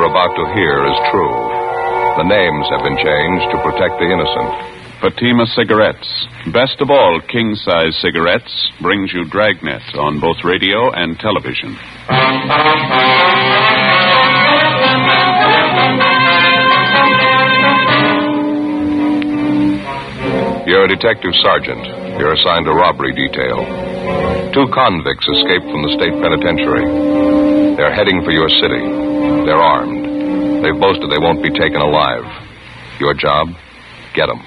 you're about to hear is true. The names have been changed to protect the innocent. Fatima Cigarettes, best of all king-size cigarettes, brings you Dragnet on both radio and television. You're a detective sergeant. You're assigned a robbery detail. 2 convicts escaped from the state penitentiary. They're heading for your city. They're armed. They've boasted they won't be taken alive. Your job? Get them.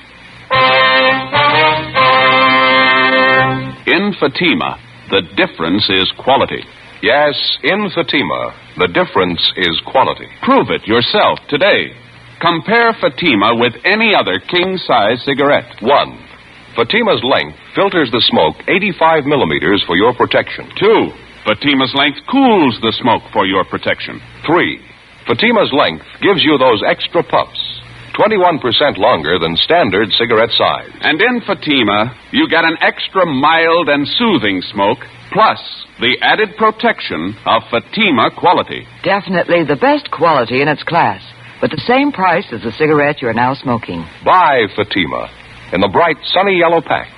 In Fatima, the difference is quality. Yes, in Fatima, the difference is quality. Prove it yourself today. Compare Fatima with any other king-size cigarette. 1. Fatima's length filters the smoke 85 millimeters for your protection. 2. Fatima's length cools the smoke for your protection. 3. Fatima's length gives you those extra puffs, 21% longer than standard cigarette size. And in Fatima, you get an extra mild and soothing smoke, plus the added protection of Fatima quality. Definitely the best quality in its class, but the same price as the cigarette you're now smoking. Buy Fatima in the bright, sunny yellow pack.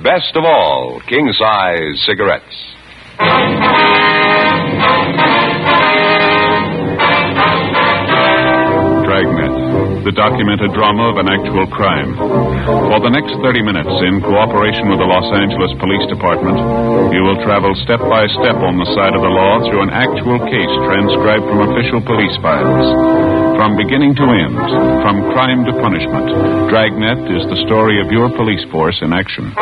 Best of all, king-size cigarettes. Dragnet, the documented drama of an actual crime. For the next 30 minutes, in cooperation with the Los Angeles Police Department, you will travel step by step on the side of the law through an actual case transcribed from official police files. From beginning to end, from crime to punishment, Dragnet is the story of your police force in action.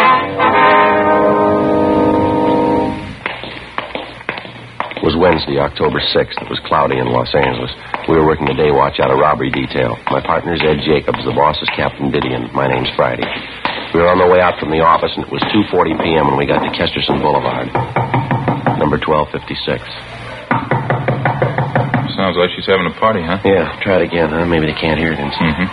It was Wednesday, October 6th. It was cloudy in Los Angeles. We were working the day watch out of robbery detail. My partner's Ed Jacobs. The boss is Captain Didion. My name's Friday. We were on the way out from the office, and it was 2:40 p.m. when we got to Kesterson Boulevard. Number 1256. Sounds like she's having a party, huh? Yeah, try it again, huh? Maybe they can't hear it inside.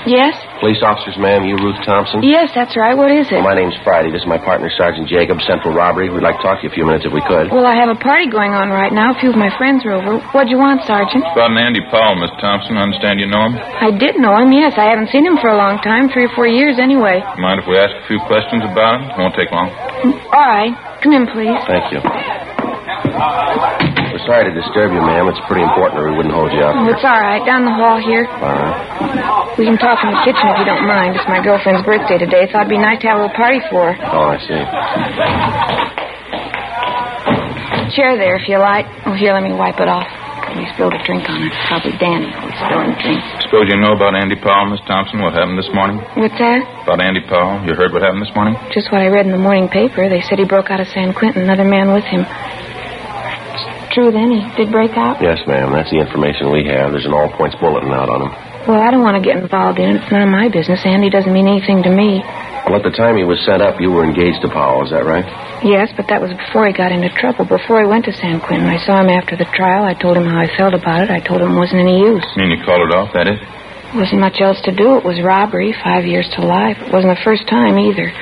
Yes? Police officers, ma'am. You Ruth Thompson? Yes, that's right. What is it? Well, my name's Friday. This is my partner, Sergeant Jacobs, Central Robbery. We'd like to talk to you a few minutes if we could. Well, I have a party going on right now. A few of my friends are over. What'd you want, Sergeant? About an Andy Powell, Miss Thompson. I understand you know him. I did know him, yes. I haven't seen him for a long time, 3 or 4 years anyway. Mind if we ask a few questions about him? It won't take long. All right. Come in, please. Thank you. We're sorry to disturb you, ma'am. It's pretty important or we wouldn't hold you up. Oh, it's all right. Down the hall here. We can talk in the kitchen if you don't mind. It's my girlfriend's birthday today. Thought it'd be nice to have a little party for her. Oh, I see. Chair there, if you like. Oh, here, let me wipe it off. We spilled a drink on it. Probably Danny was spilling drinks. Suppose you know about Andy Powell, Miss Thompson, what happened this morning? What's that? About Andy Powell. You heard what happened this morning? Just what I read in the morning paper. They said he broke out of San Quentin, another man with him. It's true, then? He did break out? Yes, ma'am. That's the information we have. There's an all-points bulletin out on him. Well, I don't want to get involved in it. It's none of my business. Andy doesn't mean anything to me. Well, at the time he was sent up, you were engaged to Powell. Is that right? Yes, but that was before he got into trouble. Before he went to San Quentin. I saw him after the trial. I told him how I felt about it. I told him it wasn't any use. You mean you called it off, that is? There wasn't much else to do. It was robbery, 5 years to life. It wasn't the first time either.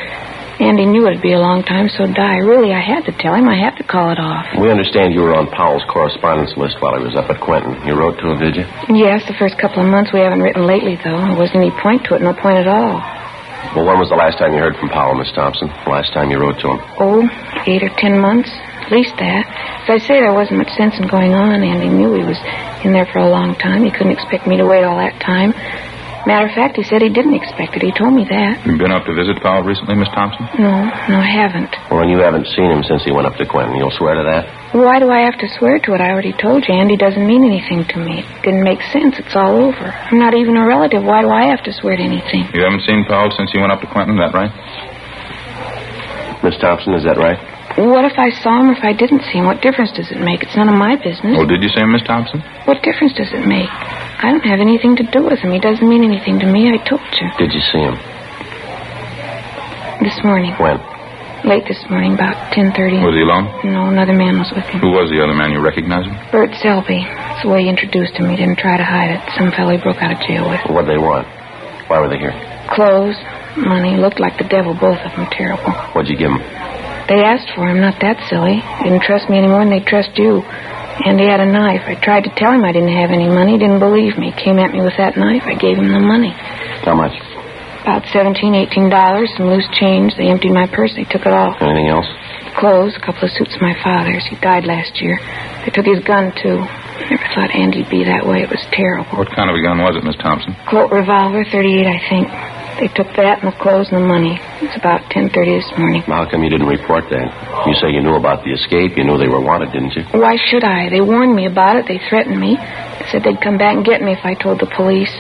Andy knew it'd be a long time, so die. Really, I had to tell him. I had to call it off. We understand you were on Powell's correspondence list while he was up at Quentin. You wrote to him, did you? Yes, the first couple of months. We haven't written lately, though. There wasn't any point to it. No point at all. Well, when was the last time you heard from Powell, Miss Thompson? The last time you wrote to him? Oh, 8 or 10 months. At least that. As I say, there wasn't much sense in going on. Andy knew he was in there for a long time. He couldn't expect me to wait all that time. Matter of fact, he said he didn't expect it. He told me that. You been up to visit Powell recently, Miss Thompson? No, I haven't. Well, and you haven't seen him since he went up to Quentin. You'll swear to that? Why do I have to swear to it? I already told you. Andy doesn't mean anything to me. It didn't make sense. It's all over. I'm not even a relative. Why do I have to swear to anything? You haven't seen Powell since he went up to Quentin, is that right? Miss Thompson, is that right? What if I saw him or if I didn't see him? What difference does it make? It's none of my business. Oh, did you see him, Miss Thompson? What difference does it make? I don't have anything to do with him. He doesn't mean anything to me. I told you. Did you see him? This morning. When? Late this morning, about 10:30. Was he alone? No, another man was with him. Who was the other man? You recognize him? Bert Selby. That's the way he introduced him. He didn't try to hide it. Some fellow he broke out of jail with. What'd they want? Why were they here? Clothes, money. Looked like the devil, both of them. Terrible. What'd you give him? They asked for him, not that silly. They didn't trust me any more than they trust you. Andy had a knife. I tried to tell him I didn't have any money. He didn't believe me. He came at me with that knife. I gave him the money. How much? About $17, $18, some loose change. They emptied my purse. They took it all. Anything else? Clothes, a couple of suits of my father's. He died last year. They took his gun, too. I never thought Andy'd be that way. It was terrible. What kind of a gun was it, Miss Thompson? Colt revolver, 38, I think. They took that and the clothes and the money. It was about 10:30 this morning. How come you didn't report that? You say you knew about the escape. You knew they were wanted, didn't you? Why should I? They warned me about it. They threatened me. They said they'd come back and get me if I told the police.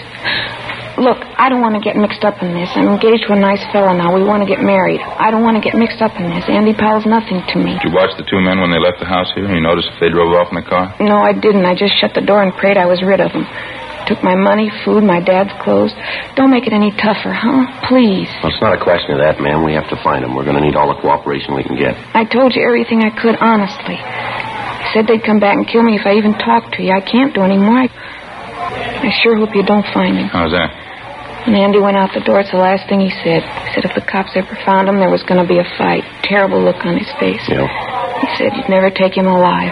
Look, I don't want to get mixed up in this. I'm engaged to a nice fella now. We want to get married. I don't want to get mixed up in this. Andy Powell's nothing to me. Did you watch the two men when they left the house here? You noticed if they drove off in the car? No, I didn't. I just shut the door and prayed I was rid of them. Took my money, food, my dad's clothes. Don't make it any tougher, huh? Please. Well, it's not a question of that, ma'am. We have to find them. We're going to need all the cooperation we can get. I told you everything I could, honestly. They said they'd come back and kill me if I even talked to you. I can't do any more. I sure hope you don't find him. How's that? When Andy went out the door, it's the last thing he said. He said if the cops ever found him, there was going to be a fight. Terrible look on his face. Yeah. He said you'd never take him alive.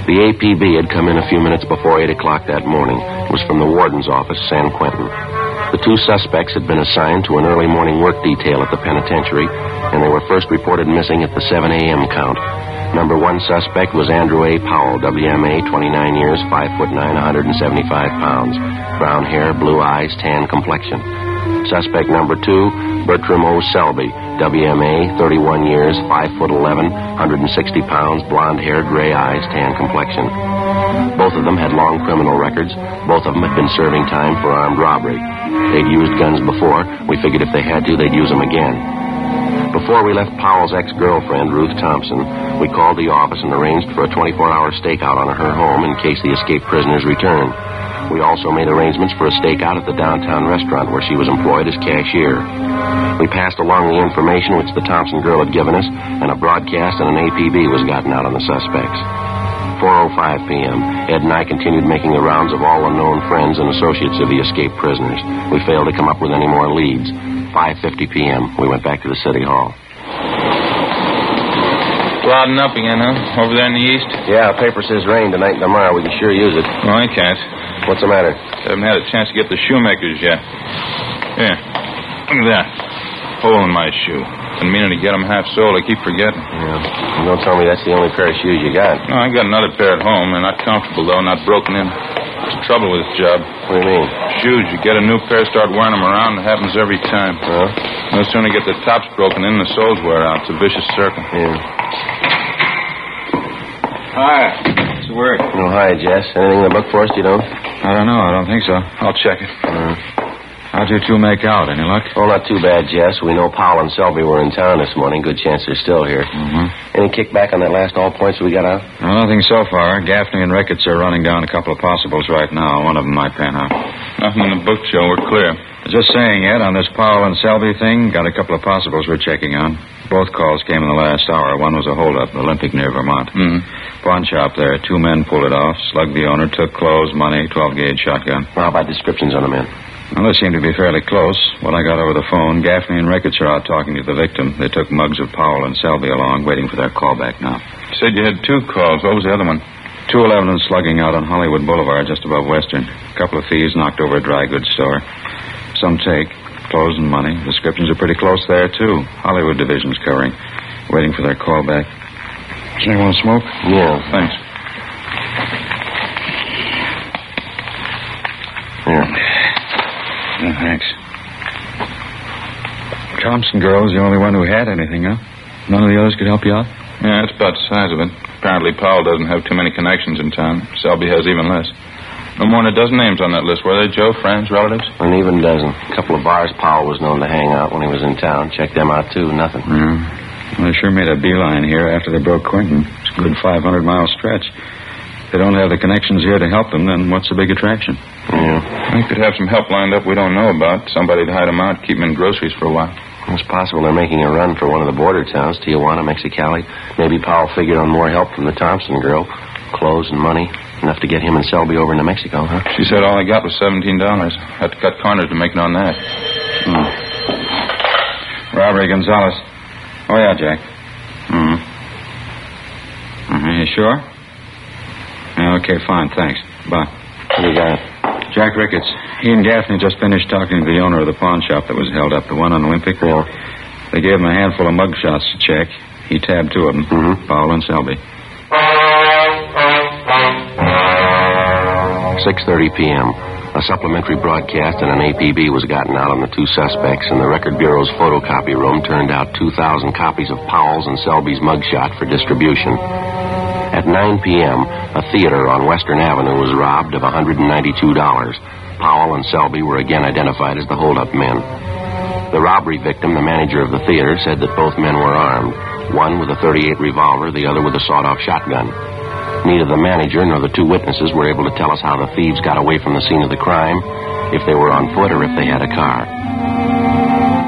The APB had come in a few minutes before 8 o'clock that morning. It was from the warden's office, San Quentin. The two suspects had been assigned to an early morning work detail at the penitentiary, and they were first reported missing at the 7 a.m. count. Number one suspect was Andrew A. Powell, WMA, 29 years, 5'9", 175 pounds. Brown hair, blue eyes, tan complexion. Suspect number two, Bertram O. Selby, WMA, 31 years, 5'11", 160 pounds, blonde hair, gray eyes, tan complexion. Both of them had long criminal records. Both of them had been serving time for armed robbery. They'd used guns before. We figured if they had to, they'd use them again. Before we left Powell's ex-girlfriend, Ruth Thompson, we called the office and arranged for a 24-hour stakeout on her home in case the escaped prisoners returned. We also made arrangements for a stakeout at the downtown restaurant where she was employed as cashier. We passed along the information which the Thompson girl had given us, and a broadcast and an APB was gotten out on the suspects. 4:05 p.m., Ed and I continued making the rounds of all the known friends and associates of the escaped prisoners. We failed to come up with any more leads. 5:50 p.m., we went back to the city hall. Clouding up again, huh? Over there in the east? Yeah, paper says rain tonight and tomorrow. We can sure use it. No, I can't. What's the matter? Haven't had a chance to get the shoemakers yet. Here, look at that. Hole in my shoe. Been meaning to get them half-soled. I keep forgetting. Yeah. Don't tell me that's the only pair of shoes you got. No, I got another pair at home. They're not comfortable, though, not broken in. What's the trouble with this job? What do you mean? Shoes. You get a new pair, start wearing them around, it happens every time. Huh? No sooner get the tops broken in, the soles wear out. It's a vicious circle. Yeah. Hi. What's the word? Oh, hi, Jess. Anything in the book for us, you don't? I don't know. I don't think so. I'll check it. How'd you two make out? Any luck? Oh, not too bad, Jess. We know Powell and Selby were in town this morning. Good chance they're still here. Mm-hmm. Any kickback on that last all points we got out? Well, nothing so far. Gaffney and Ricketts are running down a couple of possibles right now. One of them might pan out. Nothing in the book, Joe. We're clear. Just saying, Ed, on this Powell and Selby thing, got a couple of possibles we're checking on. Both calls came in the last hour. One was a holdup, Olympic near Vermont. Pawn shop there. Two men pulled it off, slugged the owner, took clothes, money, 12-gauge shotgun. Well, how about descriptions on the men? Well, they seem to be fairly close. What I got over the phone, Gaffney and Ricketts are out talking to the victim. They took mugs of Powell and Selby along, waiting for their call back now. You said you had two calls. What was the other one? 211 and slugging out on Hollywood Boulevard, just above Western. A couple of thieves knocked over a dry goods store. Some take, clothes and money. Descriptions are pretty close there, too. Hollywood division's covering. Waiting for their call back. Does anyone smoke? Yeah. Thanks. Here. Yeah, thanks. Thompson girl was the only one who had anything, huh? None of the others could help you out? Yeah, that's about the size of it. Apparently, Powell doesn't have too many connections in town. Selby has even less. No more than a dozen names on that list. Were they, Joe? Friends, relatives? An even dozen. A couple of bars Powell was known to hang out when he was in town. Checked them out, too. Nothing. Well, they sure made a beeline here after they broke Quentin. It's a good 500-mile stretch. If they don't have the connections here to help them, then what's the big attraction? Yeah. They could have some help lined up we don't know about. Somebody to hide them out, keep them in groceries for a while. It's possible they're making a run for one of the border towns, Tijuana, Mexicali. Maybe Powell figured on more help from the Thompson girl. Clothes and money. Enough to get him and Selby over into Mexico, huh? She said all I got was $17. Had to cut corners to make it on that. Robbery, Gonzalez. Oh, yeah, Jack. You sure? Yeah, okay, fine, thanks. Bye. What do you got? Jack Ricketts. He and Gaffney just finished talking to the owner of the pawn shop that was held up, the one on Olympic. Yeah. They gave him a handful of mug shots to check. He tabbed two of them, Powell and Selby. 6:30 p.m. A supplementary broadcast and an APB was gotten out on the two suspects, and the Record Bureau's photocopy room turned out 2,000 copies of Powell's and Selby's mugshot for distribution. At 9 p.m., a theater on Western Avenue was robbed of $192. Powell and Selby were again identified as the hold-up men. The robbery victim, the manager of the theater, said that both men were armed, one with a .38 revolver, the other with a sawed-off shotgun. Neither the manager nor the two witnesses were able to tell us how the thieves got away from the scene of the crime, if they were on foot or if they had a car.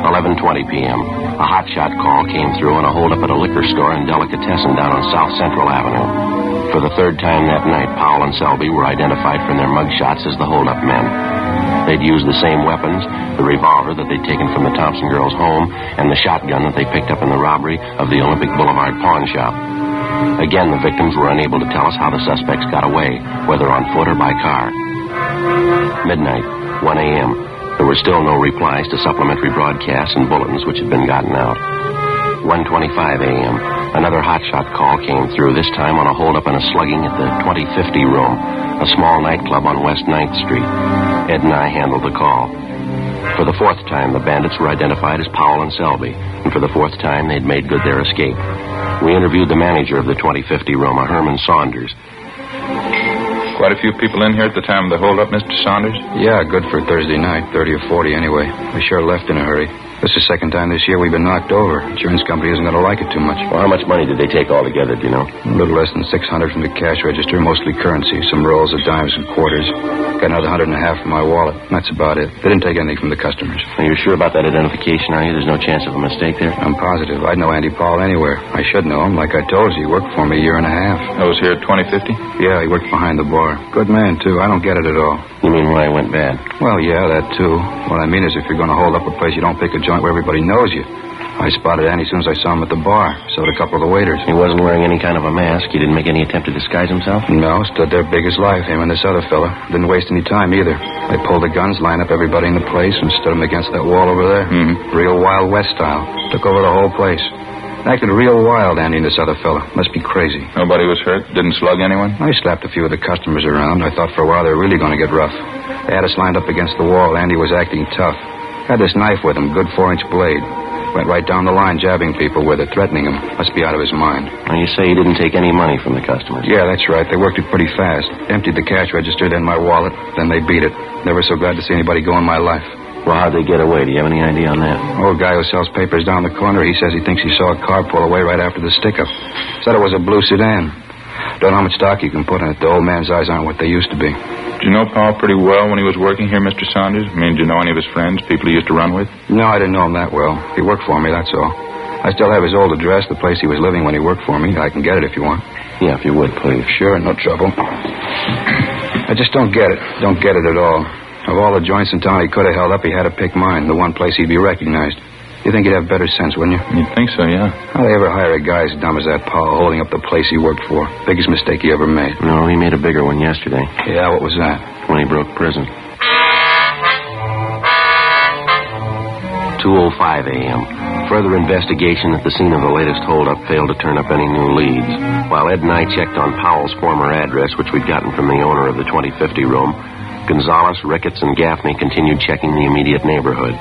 11:20 p.m. A hotshot call came through on a holdup at a liquor store and delicatessen down on South Central Avenue. For the third time that night, Powell and Selby were identified from their mugshots as the holdup men. They'd used the same weapons, the revolver that they'd taken from the Thompson girls' home, and the shotgun that they picked up in the robbery of the Olympic Boulevard pawn shop. Again, the victims were unable to tell us how the suspects got away, whether on foot or by car. Midnight, 1 a.m. There were still no replies to supplementary broadcasts and bulletins which had been gotten out. 1:25 a.m. Another hotshot call came through, this time on a holdup and a slugging at the 2050 Room, a small nightclub on West 9th Street. Ed and I handled the call. For the fourth time, the bandits were identified as Powell and Selby, and for the fourth time, they'd made good their escape. We interviewed the manager of the 2050 Room, a Herman Saunders. Quite a few people in here at the time of the holdup, Mr. Saunders? Yeah, good for Thursday night, 30 or 40 anyway. We sure left in a hurry. This is the second time this year we've been knocked over. Insurance company isn't going to like it too much. Well, how much money did they take altogether, do you know? A little less than $600 from the cash register, mostly currency, some rolls of dimes and quarters. Got another $150 from my wallet. That's about it. They didn't take anything from the customers. Are you sure about that identification, are you? There's no chance of a mistake there? I'm positive. I'd know Andy Powell anywhere. I should know him. Like I told you, he worked for me a year and a half. I was here at 2050? Yeah, he worked behind the bar. Good man, too. I don't get it at all. You mean why it went bad? Well, yeah, that too. What I mean is if you're going to hold up a place, you don't pick a joint where everybody knows you. I spotted Andy as soon as I saw him at the bar. So did a couple of the waiters. He wasn't wearing any kind of a mask? He didn't make any attempt to disguise himself? No, stood there big as life, him and this other fella. Didn't waste any time either. They pulled the guns, lined up everybody in the place, and stood them against that wall over there. Real Wild West style. Took over the whole place. Acted real wild, Andy and this other fella. Must be crazy. Nobody was hurt? Didn't slug anyone? I slapped a few of the customers around. I thought for a while they were really going to get rough. They had us lined up against the wall. Andy was acting tough. Had this knife with him, good 4-inch blade. Went right down the line jabbing people with it, threatening them. Must be out of his mind. Now, you say he didn't take any money from the customers? Yeah, that's right. They worked it pretty fast. Emptied the cash register, then my wallet. Then they beat it. Never so glad to see anybody go in my life. Well, how'd they get away? Do you have any idea on that? Old guy who sells papers down the corner, he says he thinks he saw a car pull away right after the stick-up. Said it was a blue sedan. Don't know how much stock you can put in it. The old man's eyes aren't what they used to be. Did you know Powell pretty well when he was working here, Mr. Saunders? I mean, did you know any of his friends, people he used to run with? No, I didn't know him that well. He worked for me, that's all. I still have his old address, the place he was living when he worked for me. I can get it if you want. Yeah, if you would, please. Sure, no trouble. I just don't get it. Don't get it at all. Of all the joints in town he could have held up, he had to pick mine, the one place he'd be recognized. You think he'd have better sense, wouldn't you? You'd think so, yeah. How'd they ever hire a guy as dumb as that Powell holding up the place he worked for? Biggest mistake he ever made. No, he made a bigger one yesterday. Yeah, what was that? When he broke prison. 2:05 a.m. Further investigation at the scene of the latest holdup failed to turn up any new leads. While Ed and I checked on Powell's former address, which we'd gotten from the owner of the 2050 Room, Gonzalez, Ricketts, and Gaffney continued checking the immediate neighborhood.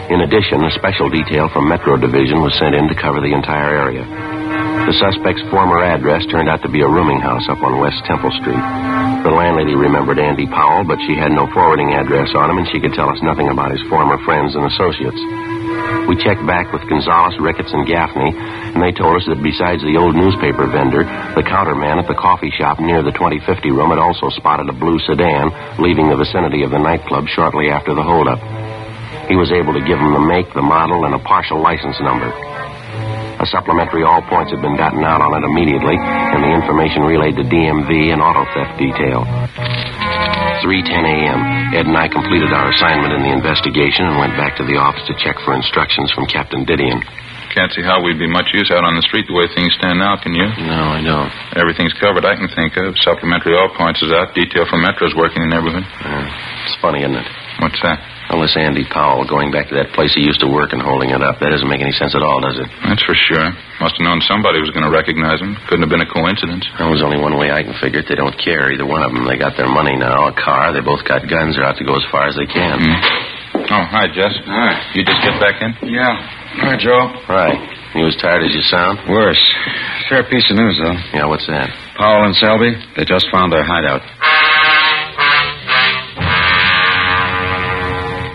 In addition, a special detail from Metro Division was sent in to cover the entire area. The suspect's former address turned out to be a rooming house up on West Temple Street. The landlady remembered Andy Powell, but she had no forwarding address on him, and she could tell us nothing about his former friends and associates. We checked back with Gonzalez, Ricketts, and Gaffney, and they told us that besides the old newspaper vendor, the counterman at the coffee shop near the 2050 Room had also spotted a blue sedan leaving the vicinity of the nightclub shortly after the holdup. He was able to give them the make, the model, and a partial license number. A supplementary all points had been gotten out on it immediately, and the information relayed to DMV and auto theft detail. 3:10 a.m. Ed and I completed our assignment in the investigation and went back to the office to check for instructions from Captain Didion. Can't see how we'd be much use out on the street the way things stand now, can you? No, I don't. Everything's covered I can think of. Supplementary all points is out. Detail from Metro's working in the neighborhood. It's funny, isn't it? What's that? Well, this Andy Powell going back to that place he used to work and holding it up. That doesn't make any sense at all, does it? That's for sure. Must have known somebody was going to recognize him. Couldn't have been a coincidence. Well, there's only one way I can figure it. They don't care, either one of them. They got their money now, a car. They both got guns. They're out to go as far as they can. Oh, hi, Jess. Hi. You just get back in? Yeah. Hi, Joe. Right. You as tired as you sound? Worse. Fair piece of news, though. Yeah, what's that? Powell and Selby, they just found their hideout.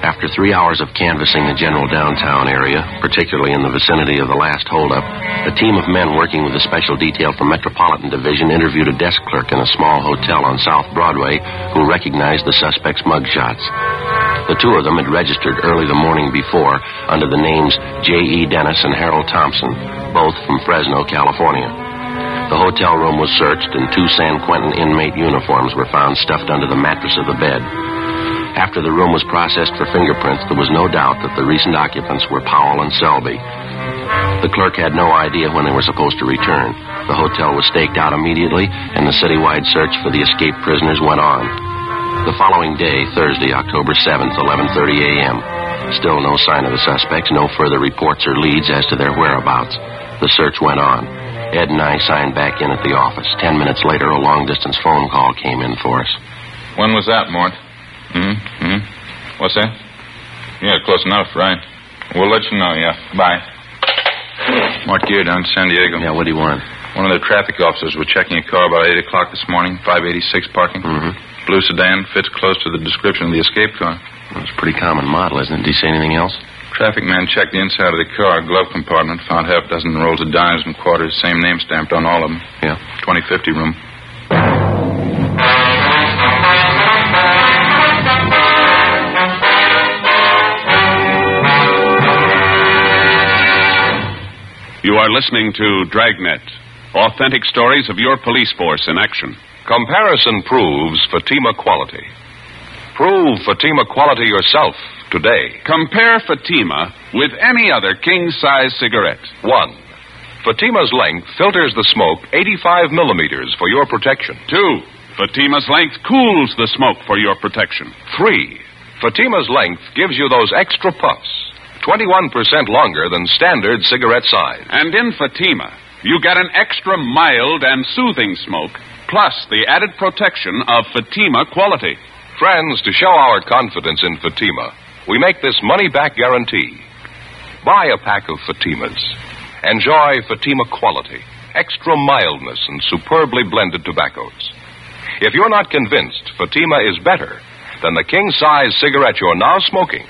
After 3 hours of canvassing the general downtown area, particularly in the vicinity of the last holdup, a team of men working with a special detail from Metropolitan Division interviewed a desk clerk in a small hotel on South Broadway who recognized the suspect's mugshots. The two of them had registered early the morning before under the names J.E. Dennis and Harold Thompson, both from Fresno, California. The hotel room was searched and 2 San Quentin inmate uniforms were found stuffed under the mattress of the bed. After the room was processed for fingerprints, there was no doubt that the recent occupants were Powell and Selby. The clerk had no idea when they were supposed to return. The hotel was staked out immediately, and the citywide search for the escaped prisoners went on. The following day, Thursday, October 7th, 11:30 a.m., still no sign of the suspects, no further reports or leads as to their whereabouts. The search went on. Ed and I signed back in at the office. 10 minutes later, a long-distance phone call came in for us. When was that, Mort? What's that? Yeah, close enough, right. We'll let you know, yeah. Bye. Mort Gear down to San Diego. Yeah, what do you want? One of their traffic officers was checking a car about 8 o'clock this morning, 586 parking. Blue sedan, fits close to the description of the escape car. Well, it's a pretty common model, isn't it? Did he say anything else? Traffic man checked the inside of the car, glove compartment, found half a dozen rolls of dimes and quarters, same name stamped on all of them. Yeah. 2050 room. You are listening to Dragnet, authentic stories of your police force in action. Comparison proves Fatima quality. Prove Fatima quality yourself today. Compare Fatima with any other king-size cigarette. 1. Fatima's length filters the smoke 85 millimeters for your protection. 2. Fatima's length cools the smoke for your protection. 3. Fatima's length gives you those extra puffs, 21% longer than standard cigarette size. And in Fatima, you get an extra mild and soothing smoke, plus the added protection of Fatima quality. Friends, to show our confidence in Fatima, we make this money-back guarantee. Buy a pack of Fatimas. Enjoy Fatima quality, extra mildness, and superbly blended tobaccos. If you're not convinced Fatima is better than the king-size cigarette you're now smoking,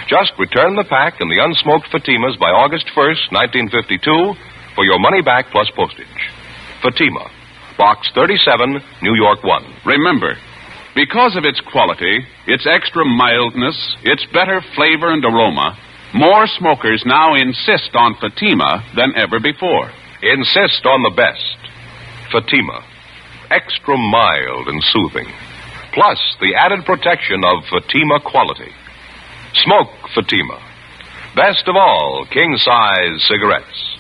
just return the pack and the unsmoked Fatimas by August 1st, 1952, for your money back plus postage. Fatima, Box 37, New York 1. Remember, because of its quality, its extra mildness, its better flavor and aroma, more smokers now insist on Fatima than ever before. Insist on the best. Fatima, extra mild and soothing, plus the added protection of Fatima quality. Smoke Fatima. Best of all, king-size cigarettes.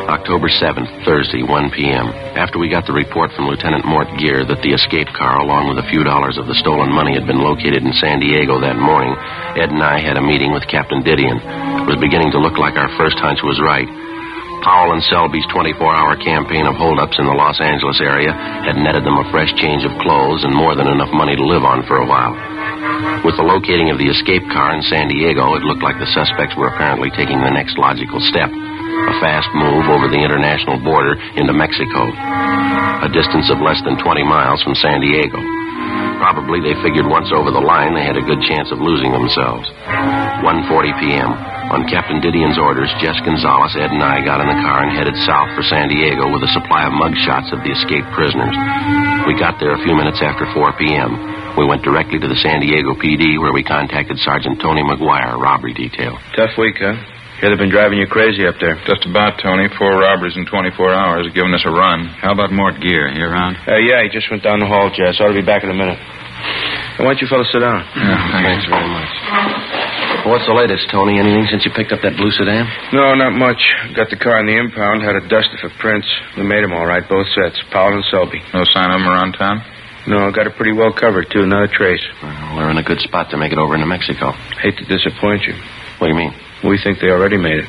October 7th, Thursday, 1 p.m. After we got the report from Lieutenant Mort Gear that the escape car, along with a few dollars of the stolen money, had been located in San Diego that morning, Ed and I had a meeting with Captain Didion. It was beginning to look like our first hunch was right. Powell and Selby's 24-hour campaign of holdups in the Los Angeles area had netted them a fresh change of clothes and more than enough money to live on for a while. With the locating of the escape car in San Diego, it looked like the suspects were apparently taking the next logical step, a fast move over the international border into Mexico, a distance of less than 20 miles from San Diego. Probably they figured once over the line they had a good chance of losing themselves. 1:40 p.m. On Captain Didion's orders, Jess Gonzalez, Ed, and I got in the car and headed south for San Diego with a supply of mugshots of the escaped prisoners. We got there a few minutes after 4 p.m. We went directly to the San Diego PD, where we contacted Sergeant Tony McGuire, robbery detail. Tough week, huh? Yeah, they've been driving you crazy up there. Just about, Tony. 4 robberies in 24 hours, giving us a run. How about Mort Gear? He around? Yeah, he just went down the hall, Jess. Ought to be back in a minute. Why don't you fellas sit down? Yeah, Thanks very much. What's the latest, Tony? Anything since you picked up that blue sedan? No, not much. Got the car in the impound, had it dusted for prints. We made them all right, both sets. Powell and Selby. No sign of them around town? No, got it pretty well covered, too. Not a trace. Well, we're in a good spot to make it over into Mexico. Hate to disappoint you. What do you mean? We think they already made it.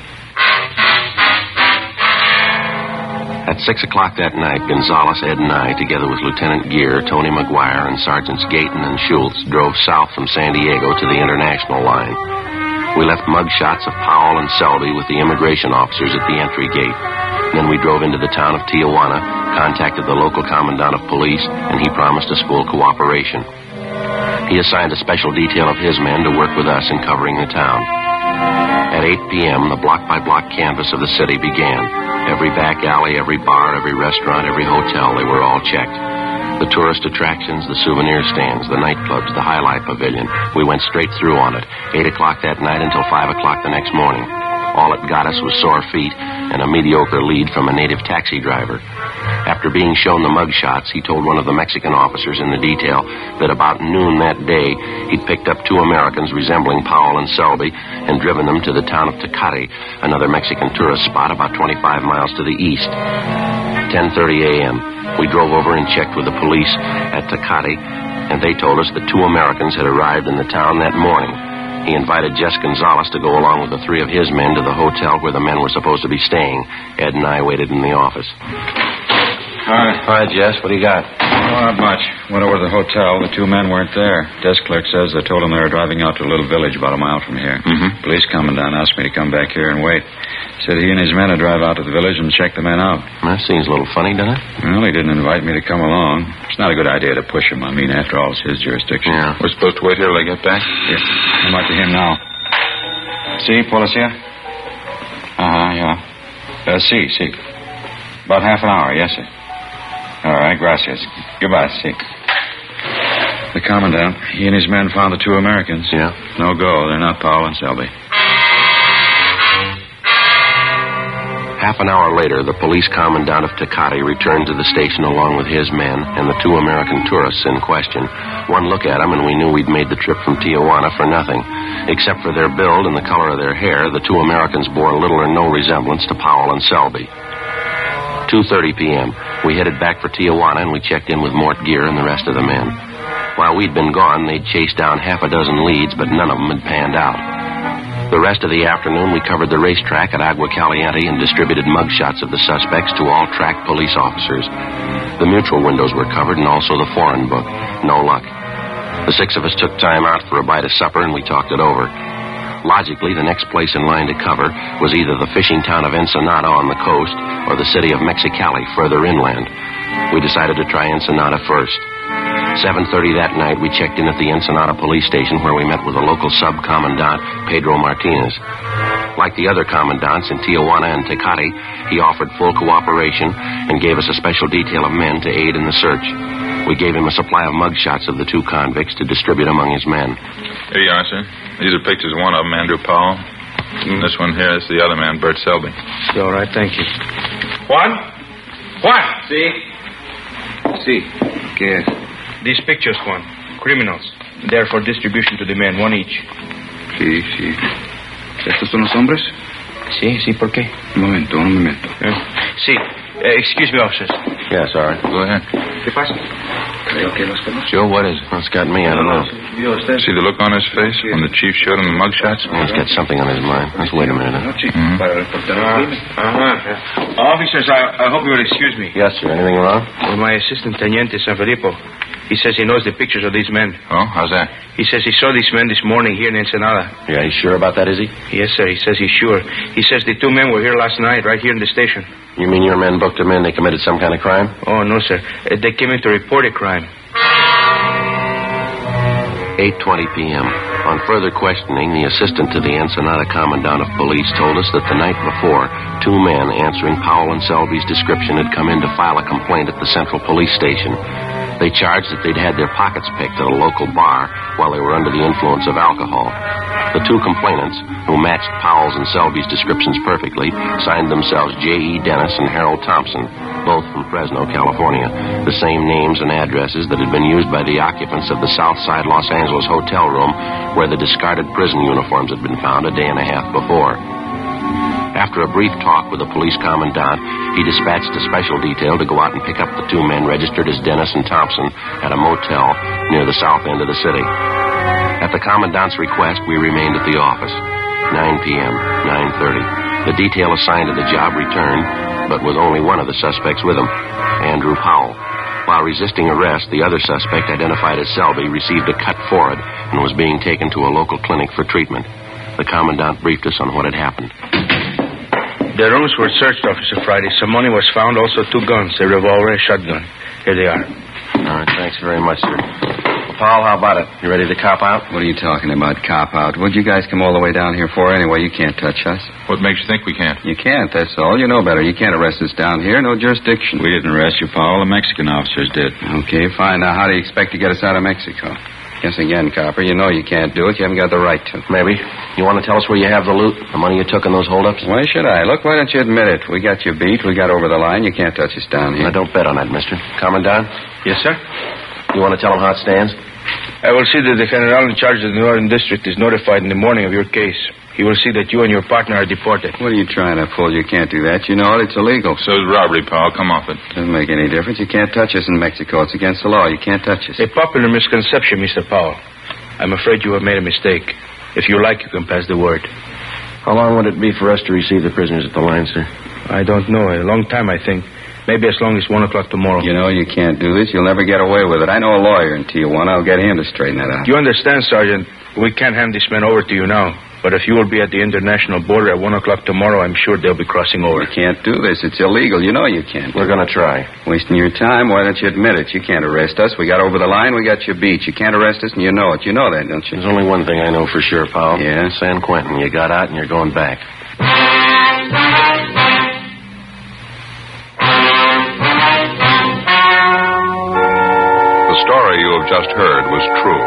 At 6 o'clock that night, Gonzalez, Ed, and I, together with Lieutenant Gear, Tony McGuire, and Sergeants Gayton and Schultz, drove south from San Diego to the international line. We left mug shots of Powell and Selby with the immigration officers at the entry gate. Then we drove into the town of Tijuana, contacted the local commandant of police, and he promised us full cooperation. He assigned a special detail of his men to work with us in covering the town. At 8 p.m., the block-by-block canvass of the city began. Every back alley, every bar, every restaurant, every hotel, they were all checked. The tourist attractions, the souvenir stands, the nightclubs, the highlight pavilion. We went straight through on it, 8 o'clock that night until 5 o'clock the next morning. All it got us was sore feet and a mediocre lead from a native taxi driver. After being shown the mug shots, he told one of the Mexican officers in the detail that about noon that day, he'd picked up 2 Americans resembling Powell and Selby and driven them to the town of Tecate, another Mexican tourist spot about 25 miles to the east. 10:30 a.m. We drove over and checked with the police at Tecate, and they told us that 2 Americans had arrived in the town that morning. He invited Jess Gonzalez to go along with the 3 of his men to the hotel where the men were supposed to be staying. Ed and I waited in the office. Hi, Jess. What do you got? Not much. Went over to the hotel. The 2 men weren't there. Desk clerk says they told him they were driving out to a little village about a mile from here. Mm-hmm. Police commandant asked me to come back here and wait. Said he and his men would drive out to the village and check the men out. That seems a little funny, doesn't it? Well, he didn't invite me to come along. It's not a good idea to push him. I mean, after all, it's his jurisdiction. Yeah. We're supposed to wait here till they get back? Yes. I'm like to him now. See, policia? Yeah. See. About half an hour, yes, sir. All right, gracias. Goodbye, see. The commandant, he and his men found the 2 Americans. Yeah? No go. They're not Powell and Selby. Half an hour later, the police commandant of Tecate returned to the station along with his men and the 2 American tourists in question. One look at them, and we knew we'd made the trip from Tijuana for nothing. Except for their build and the color of their hair, the 2 Americans bore little or no resemblance to Powell and Selby. 2:30 p.m. We headed back for Tijuana, and we checked in with Mort Gear and the rest of the men. While we'd been gone, they'd chased down half a dozen leads, but none of them had panned out. The rest of the afternoon, we covered the racetrack at Agua Caliente and distributed mugshots of the suspects to all track police officers. The mutual windows were covered, and also the foreign book. No luck. The 6 of us took time out for a bite of supper, and we talked it over. Logically, the next place in line to cover was either the fishing town of Ensenada on the coast or the city of Mexicali further inland. We decided to try Ensenada first. 7:30 that night, we checked in at the Ensenada police station where we met with the local sub-commandant, Pedro Martinez. Like the other commandants in Tijuana and Tecate, he offered full cooperation and gave us a special detail of men to aid in the search. We gave him a supply of mugshots of the 2 convicts to distribute among his men. Here you are, sir. These are pictures of one of them, Andrew Powell. This one here is the other man, Bert Selby. All right, thank you. Juan? See? ¿Qué es? These pictures, Juan. Criminals. They're for distribution to the men, 1 each. Sí. ¿Estos son los hombres? Sí, ¿por qué? Un momento. Sí. Excuse me, officers. Yeah, sorry. Go ahead. ¿Qué pasa? Creo que los conozco. Joe, what is it? What's got me? I don't know. See the look on his face when the chief showed him the mugshots? He's got something on his mind. Let's wait a minute. Officers, I hope you will excuse me. Yes, sir. Anything wrong? Well, my assistant, Teniente San Filippo. He says he knows the pictures of these men. Oh, how's that? He says he saw these men this morning here in Ensenada. Yeah, he's sure about that, is he? Yes, sir. He says he's sure. He says the 2 men were here last night, right here in the station. You mean your men booked them in? They committed some kind of crime? Oh, no, sir. They came in to report a crime. 8:20 p.m. On further questioning, the assistant to the Ensenada Commandant of Police told us that the night before, 2 men answering Powell and Selby's description had come in to file a complaint at the Central Police Station. They charged that they'd had their pockets picked at a local bar while they were under the influence of alcohol. The 2 complainants, who matched Powell's and Selby's descriptions perfectly, signed themselves J.E. Dennis and Harold Thompson, both from Fresno, California, the same names and addresses that had been used by the occupants of the Southside Los Angeles hotel room where the discarded prison uniforms had been found a day and a half before. After a brief talk with the police commandant, he dispatched a special detail to go out and pick up the 2 men registered as Dennis and Thompson at a motel near the south end of the city. At the commandant's request, we remained at the office. 9 p.m., 9:30. The detail assigned to the job returned, but with only one of the suspects with him, Andrew Powell. While resisting arrest, the other suspect, identified as Selby, received a cut forehead and was being taken to a local clinic for treatment. The commandant briefed us on what had happened. The rooms were searched, Officer Friday. Some money was found, also 2 guns, a revolver and a shotgun. Here they are. All right, thanks very much, sir. Well, Paul, how about it? You ready to cop out? What are you talking about, cop out? What'd you guys come all the way down here for anyway? You can't touch us. What makes you think we can't? You can't, that's all. You know better. You can't arrest us down here. No jurisdiction. We didn't arrest you, Powell. The Mexican officers did. Okay, fine. Now, how do you expect to get us out of Mexico? Guess again, copper. You know you can't do it. You haven't got the right to. Maybe. You want to tell us where you have the loot? The money you took in those holdups? Why should I? Look, why don't you admit it? We got you beat. We got over the line. You can't touch us down here. Now, don't bet on that, mister. Commandant? Yes, sir? You want to tell him how it stands? I will see that the general in charge of the Northern District is notified in the morning of your case. He will see that you and your partner are deported. What are you trying to pull? You can't do that. You know it. It's illegal. So is robbery, Powell. Come off it. Doesn't make any difference. You can't touch us in Mexico. It's against the law. You can't touch us. A popular misconception, Mr. Powell. I'm afraid you have made a mistake. If you like, you can pass the word. How long would it be for us to receive the prisoners at the line, sir? I don't know. A long time, I think. Maybe as long as 1 o'clock tomorrow. You know you can't do this. You'll never get away with it. I know a lawyer in Tijuana. I'll get him to straighten that out. You understand, Sergeant? We can't hand this man over to you now. But if you will be at the international border at 1 o'clock tomorrow, I'm sure they'll be crossing over. You can't do this. It's illegal. You know you can't. We're going to try. Wasting your time? Why don't you admit it? You can't arrest us. We got over the line. We got you beat. You can't arrest us, and you know it. You know that, don't you? There's only one thing I know for sure, Powell. Yeah? San Quentin. You got out and you're going back. The story you have just heard was true.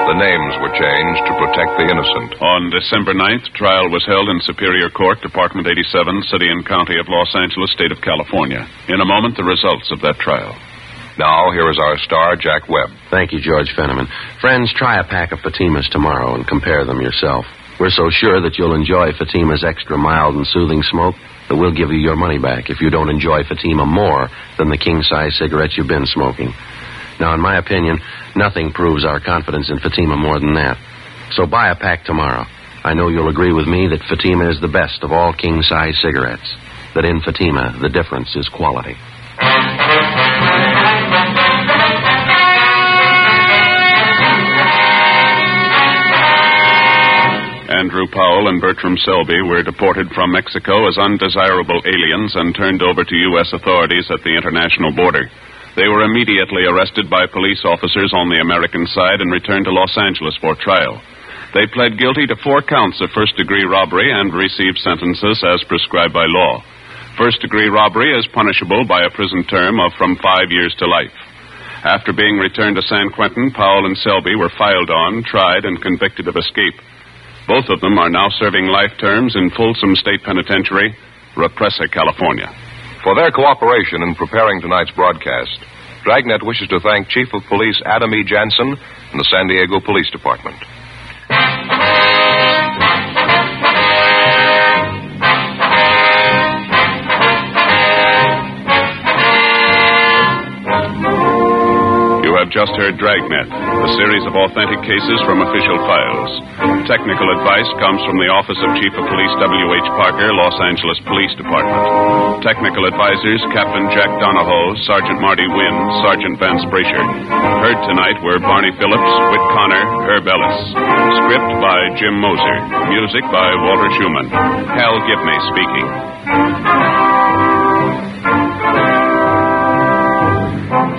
The names were changed to protect the innocent. On December 9th, trial was held in Superior Court, Department 87, City and County of Los Angeles, State of California. In a moment, the results of that trial. Now, here is our star, Jack Webb. Thank you, George Fenneman. Friends, try a pack of Fatimas tomorrow and compare them yourself. We're so sure that you'll enjoy Fatima's extra mild and soothing smoke that we'll give you your money back if you don't enjoy Fatima more than the king-size cigarettes you've been smoking. Now, in my opinion, nothing proves our confidence in Fatima more than that. So buy a pack tomorrow. I know you'll agree with me that Fatima is the best of all king-size cigarettes. That in Fatima, the difference is quality. Andrew Powell and Bertram Selby were deported from Mexico as undesirable aliens and turned over to U.S. authorities at the international border. They were immediately arrested by police officers on the American side and returned to Los Angeles for trial. They pled guilty to 4 counts of first-degree robbery and received sentences as prescribed by law. First-degree robbery is punishable by a prison term of from 5 years to life. After being returned to San Quentin, Powell and Selby were filed on, tried, and convicted of escape. Both of them are now serving life terms in Folsom State Penitentiary, Represa, California. For their cooperation in preparing tonight's broadcast, Dragnet wishes to thank Chief of Police Adam E. Jansen and the San Diego Police Department. You have just heard Dragnet, a series of authentic cases from official files. Technical advice comes from the Office of Chief of Police W.H. Parker, Los Angeles Police Department. Technical advisors Captain Jack Donahoe, Sergeant Marty Wynn, Sergeant Vance Brasher. Heard tonight were Barney Phillips, Whit Connor, Herb Ellis. Script by Jim Moser. Music by Walter Schumann. Hal Gibney speaking.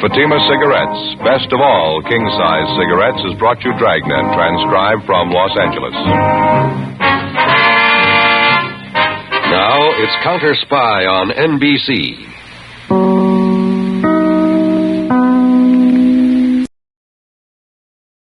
Fatima Cigarettes, best of all king-size cigarettes, has brought you Dragnet, transcribed from Los Angeles. Now it's Counter Spy on NBC.